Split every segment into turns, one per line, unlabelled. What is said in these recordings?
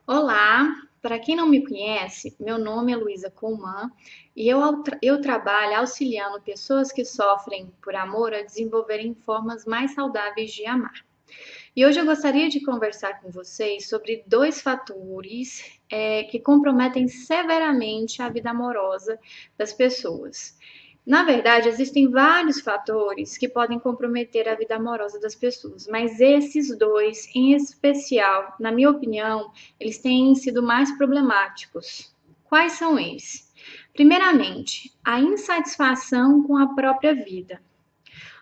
Olá, para quem não me conhece, meu nome é Luísa Colman e eu trabalho auxiliando pessoas que sofrem por amor a desenvolverem formas mais saudáveis de amar. E hoje eu gostaria de conversar com vocês sobre dois fatores que comprometem severamente a vida amorosa das pessoas. Na verdade, existem vários fatores que podem comprometer a vida amorosa das pessoas, mas esses dois, em especial, na minha opinião, eles têm sido mais problemáticos. Quais são eles? Primeiramente, a insatisfação com a própria vida.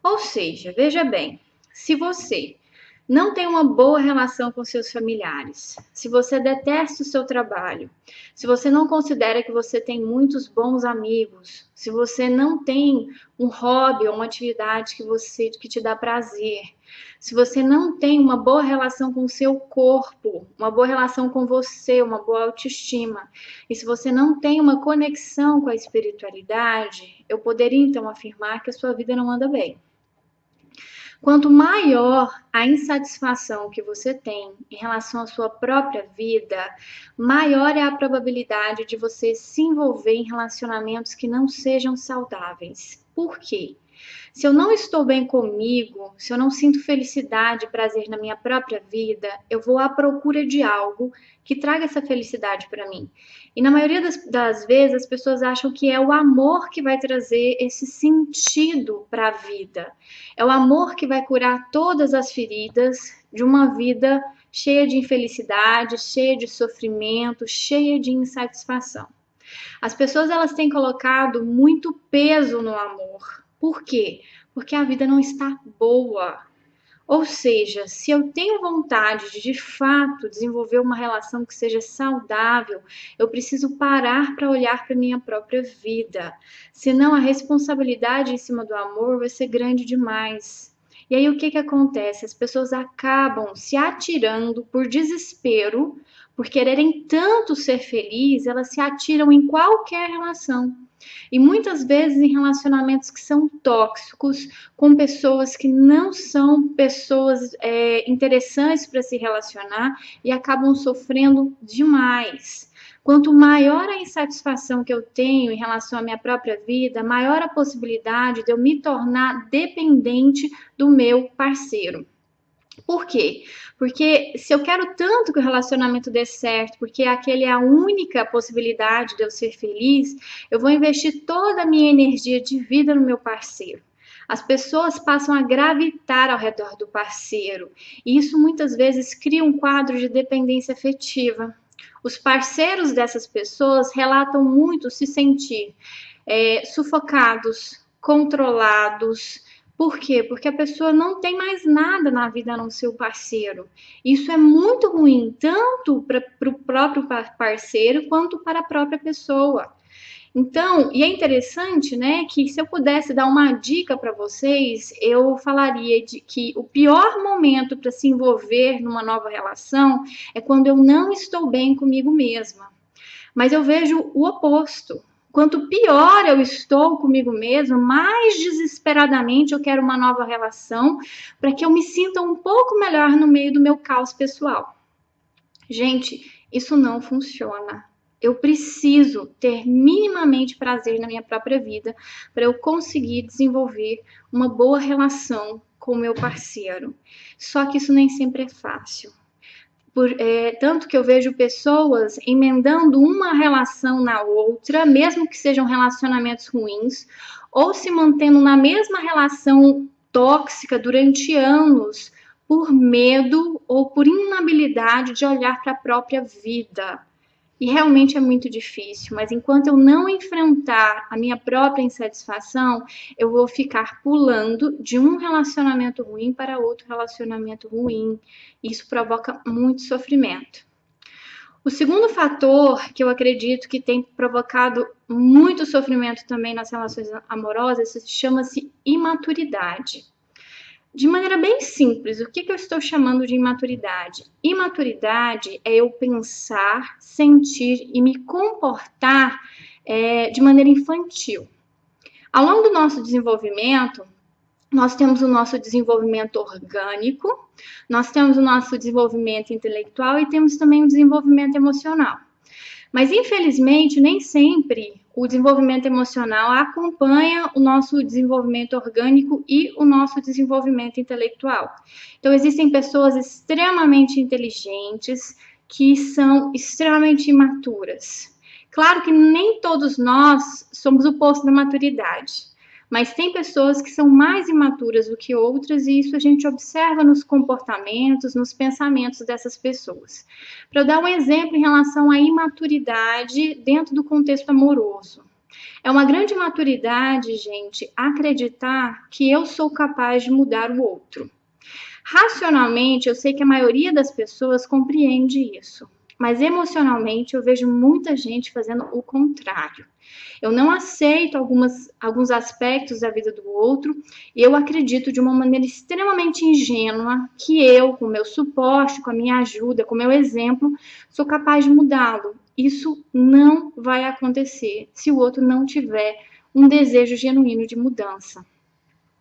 Ou seja, veja bem, se você não tem uma boa relação com seus familiares, se você detesta o seu trabalho, se você não considera que você tem muitos bons amigos, se você não tem um hobby ou uma atividade que te dá prazer, se você não tem uma boa relação com o seu corpo, uma boa relação com você, uma boa autoestima, e se você não tem uma conexão com a espiritualidade, eu poderia então afirmar que a sua vida não anda bem. Quanto maior a insatisfação que você tem em relação à sua própria vida, maior é a probabilidade de você se envolver em relacionamentos que não sejam saudáveis. Por quê? Se eu não estou bem comigo, se eu não sinto felicidade e prazer na minha própria vida, eu vou à procura de algo que traga essa felicidade para mim. E na maioria das vezes as pessoas acham que é o amor que vai trazer esse sentido para a vida. É o amor que vai curar todas as feridas de uma vida cheia de infelicidade, cheia de sofrimento, cheia de insatisfação. As pessoas elas têm colocado muito peso no amor. Por quê? Porque a vida não está boa. Ou seja, se eu tenho vontade de fato desenvolver uma relação que seja saudável, eu preciso parar para olhar para minha própria vida. Senão a responsabilidade em cima do amor vai ser grande demais. E aí o que que acontece? As pessoas acabam se atirando por desespero, por quererem tanto ser felizes, elas se atiram em qualquer relação. E muitas vezes em relacionamentos que são tóxicos, com pessoas que não são pessoas interessantes para se relacionar e acabam sofrendo demais. Quanto maior a insatisfação que eu tenho em relação à minha própria vida, maior a possibilidade de eu me tornar dependente do meu parceiro. Por quê? Porque se eu quero tanto que o relacionamento dê certo, porque aquele é a única possibilidade de eu ser feliz, eu vou investir toda a minha energia de vida no meu parceiro. As pessoas passam a gravitar ao redor do parceiro, e isso muitas vezes cria um quadro de dependência afetiva. Os parceiros dessas pessoas relatam muito se sentir sufocados, controlados. Por quê? Porque a pessoa não tem mais nada na vida a não ser o parceiro. Isso é muito ruim, tanto para o próprio parceiro quanto para a própria pessoa. Então, e é interessante, né, que se eu pudesse dar uma dica para vocês, eu falaria de que o pior momento para se envolver numa nova relação é quando eu não estou bem comigo mesma. Mas eu vejo o oposto. Quanto pior eu estou comigo mesmo, mais desesperadamente eu quero uma nova relação para que eu me sinta um pouco melhor no meio do meu caos pessoal. Gente, isso não funciona. Eu preciso ter minimamente prazer na minha própria vida para eu conseguir desenvolver uma boa relação com o meu parceiro. Só que isso nem sempre é fácil. Tanto que eu vejo pessoas emendando uma relação na outra, mesmo que sejam relacionamentos ruins, ou se mantendo na mesma relação tóxica durante anos, por medo ou por inabilidade de olhar para a própria vida. E realmente é muito difícil, mas enquanto eu não enfrentar a minha própria insatisfação, eu vou ficar pulando de um relacionamento ruim para outro relacionamento ruim. Isso provoca muito sofrimento. O segundo fator que eu acredito que tem provocado muito sofrimento também nas relações amorosas chama-se imaturidade. De maneira bem simples, o que eu estou chamando de imaturidade? Imaturidade é eu pensar, sentir e me comportar de maneira infantil. Ao longo do nosso desenvolvimento, Nós temos o nosso desenvolvimento orgânico, nós temos o nosso desenvolvimento intelectual e temos também o desenvolvimento emocional. Mas, infelizmente, nem sempre o desenvolvimento emocional acompanha o nosso desenvolvimento orgânico e o nosso desenvolvimento intelectual. Então, existem pessoas extremamente inteligentes que são extremamente imaturas. Claro que nem todos nós somos o posto da maturidade, mas tem pessoas que são mais imaturas do que outras e isso a gente observa nos comportamentos, nos pensamentos dessas pessoas. Para eu dar um exemplo em relação à imaturidade dentro do contexto amoroso. É uma grande maturidade, gente, acreditar que eu sou capaz de mudar o outro. Racionalmente, eu sei que a maioria das pessoas compreende isso, mas emocionalmente eu vejo muita gente fazendo o contrário. Eu não aceito alguns aspectos da vida do outro e eu acredito de uma maneira extremamente ingênua que eu, com meu suporte, com a minha ajuda, com meu exemplo, sou capaz de mudá-lo. Isso não vai acontecer se o outro não tiver um desejo genuíno de mudança.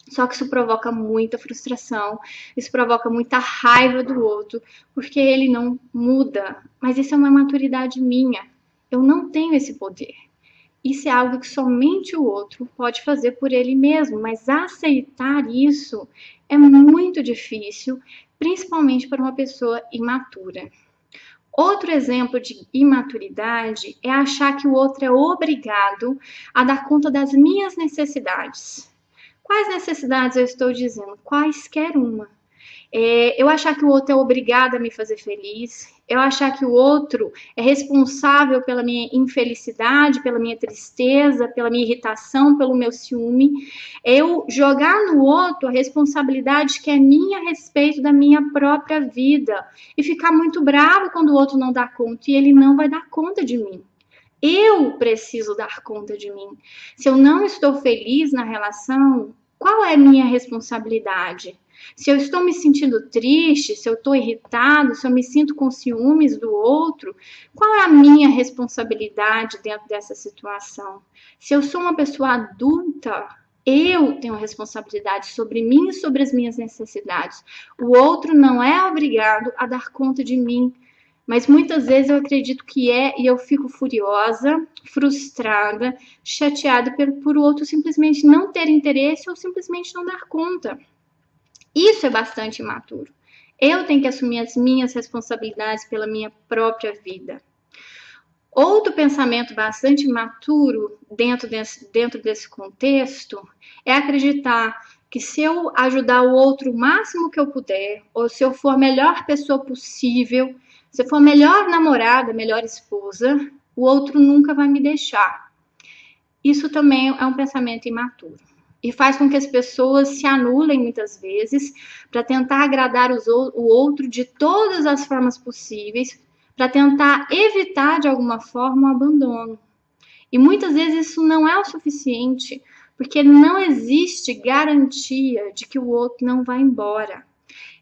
Só que isso provoca muita frustração, isso provoca muita raiva do outro, porque ele não muda. Mas isso é uma maturidade minha. Eu não tenho esse poder. Isso é algo que somente o outro pode fazer por ele mesmo, mas aceitar isso é muito difícil, principalmente para uma pessoa imatura. Outro exemplo de imaturidade é achar que o outro é obrigado a dar conta das minhas necessidades. Quais necessidades eu estou dizendo? Quaisquer uma. Eu achar que o outro é obrigado a me fazer feliz, eu achar que o outro é responsável pela minha infelicidade, pela minha tristeza, pela minha irritação, pelo meu ciúme, eu jogar no outro a responsabilidade que é minha a respeito da minha própria vida e ficar muito bravo quando o outro não dá conta e ele não vai dar conta de mim. Eu preciso dar conta de mim. Se eu não estou feliz na relação, qual é a minha responsabilidade? Se eu estou me sentindo triste, se eu estou irritado, se eu me sinto com ciúmes do outro, qual é a minha responsabilidade dentro dessa situação? Se eu sou uma pessoa adulta, eu tenho responsabilidade sobre mim e sobre as minhas necessidades. O outro não é obrigado a dar conta de mim. Mas muitas vezes eu acredito que é e eu fico furiosa, frustrada, chateada por o outro simplesmente não ter interesse ou simplesmente não dar conta. Isso é bastante imaturo. Eu tenho que assumir as minhas responsabilidades pela minha própria vida. Outro pensamento bastante imaturo dentro desse contexto é acreditar que se eu ajudar o outro o máximo que eu puder, ou se eu for a melhor pessoa possível, se eu for a melhor namorada, melhor esposa, o outro nunca vai me deixar. Isso também é um pensamento imaturo. E faz com que as pessoas se anulem muitas vezes para tentar agradar o outro de todas as formas possíveis, para tentar evitar de alguma forma o abandono. E muitas vezes isso não é o suficiente, porque não existe garantia de que o outro não vai embora.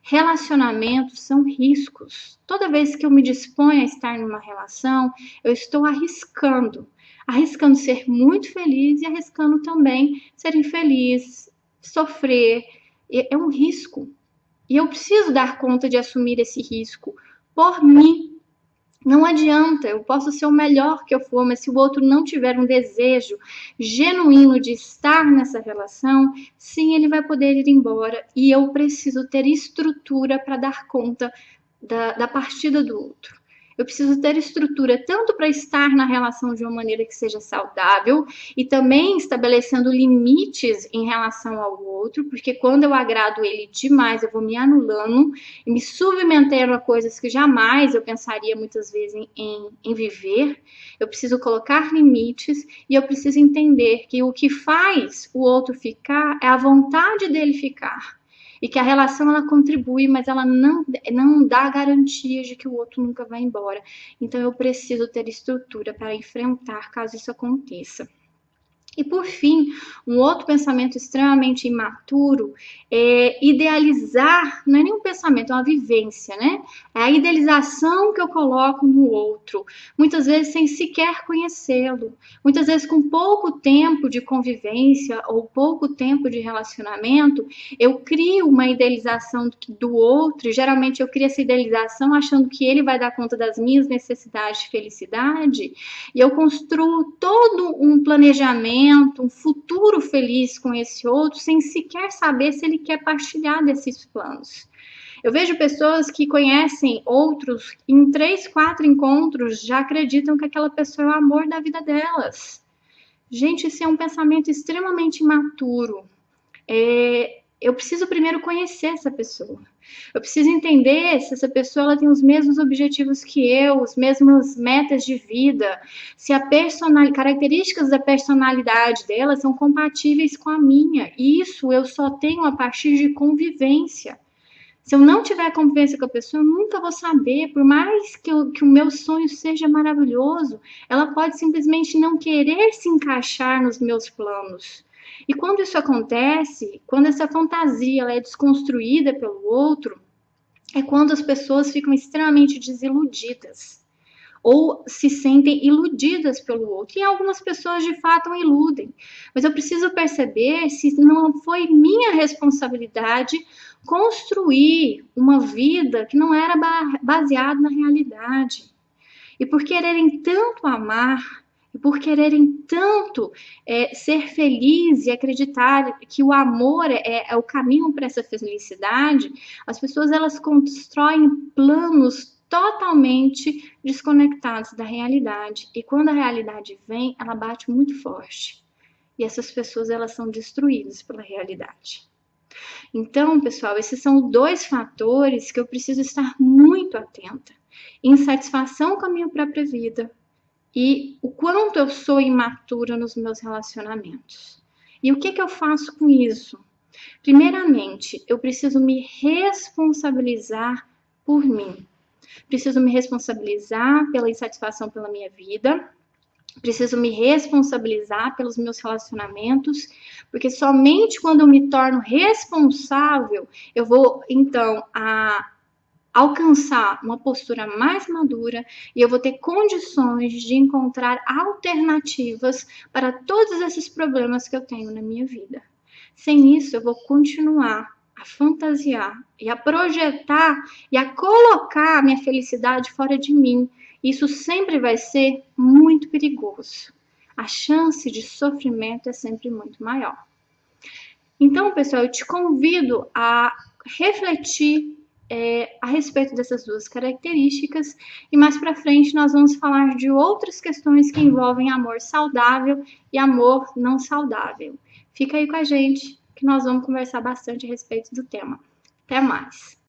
Relacionamentos são riscos. Toda vez que eu me disponho a estar numa relação, eu estou arriscando. Arriscando ser muito feliz e arriscando também ser infeliz, sofrer. É um risco. E eu preciso dar conta de assumir esse risco por mim. Não adianta, eu posso ser o melhor que eu for, mas se o outro não tiver um desejo genuíno de estar nessa relação, sim, ele vai poder ir embora. E eu preciso ter estrutura para dar conta da partida do outro. Eu preciso ter estrutura tanto para estar na relação de uma maneira que seja saudável e também estabelecendo limites em relação ao outro, porque quando eu agrado ele demais, eu vou me anulando e me submetendo a coisas que jamais eu pensaria muitas vezes em viver. Eu preciso colocar limites e eu preciso entender que o que faz o outro ficar é a vontade dele ficar. E que a relação ela contribui, mas ela não dá garantia de que o outro nunca vai embora. Então eu preciso ter estrutura para enfrentar caso isso aconteça. E por fim, um outro pensamento extremamente imaturo é idealizar, não é nem um pensamento, é uma vivência, né? É a idealização que eu coloco no outro, muitas vezes sem sequer conhecê-lo, muitas vezes com pouco tempo de convivência ou pouco tempo de relacionamento, eu crio uma idealização do outro, e geralmente eu crio essa idealização achando que ele vai dar conta das minhas necessidades de felicidade, e eu construo todo um planejamento, um futuro feliz com esse outro, sem sequer saber se ele quer partilhar desses planos. Eu vejo pessoas que conhecem outros, em 3, 4 encontros, já acreditam que aquela pessoa é o amor da vida delas. Gente, isso é um pensamento extremamente imaturo. Eu preciso primeiro conhecer essa pessoa. Eu preciso entender se essa pessoa ela tem os mesmos objetivos que eu, as mesmas metas de vida, se a características da personalidade dela são compatíveis com a minha. E isso eu só tenho a partir de convivência. Se eu não tiver convivência com a pessoa, eu nunca vou saber, por mais que o meu sonho seja maravilhoso, ela pode simplesmente não querer se encaixar nos meus planos. E quando isso acontece, quando essa fantasia ela é desconstruída pelo outro, é quando as pessoas ficam extremamente desiludidas ou se sentem iludidas pelo outro. E algumas pessoas de fato iludem. Mas eu preciso perceber se não foi minha responsabilidade construir uma vida que não era baseada na realidade. E por quererem tanto amar, e por quererem tanto ser feliz e acreditar que o amor é o caminho para essa felicidade, as pessoas elas constroem planos totalmente desconectados da realidade. E quando a realidade vem, ela bate muito forte. E essas pessoas elas são destruídas pela realidade. Então, pessoal, esses são 2 fatores que eu preciso estar muito atenta. Insatisfação com a minha própria vida e o quanto eu sou imatura nos meus relacionamentos. E o que eu faço com isso? Primeiramente, eu preciso me responsabilizar por mim. Preciso me responsabilizar pela insatisfação pela minha vida. Preciso me responsabilizar pelos meus relacionamentos, porque somente quando eu me torno responsável, eu vou, então, alcançar uma postura mais madura e eu vou ter condições de encontrar alternativas para todos esses problemas que eu tenho na minha vida. Sem isso, eu vou continuar a fantasiar e a projetar e a colocar a minha felicidade fora de mim. Isso sempre vai ser muito perigoso. A chance de sofrimento é sempre muito maior. Então, pessoal, eu te convido a refletir a respeito dessas 2 características e mais para frente nós vamos falar de outras questões que envolvem amor saudável e amor não saudável. Fica aí com a gente que nós vamos conversar bastante a respeito do tema. Até mais!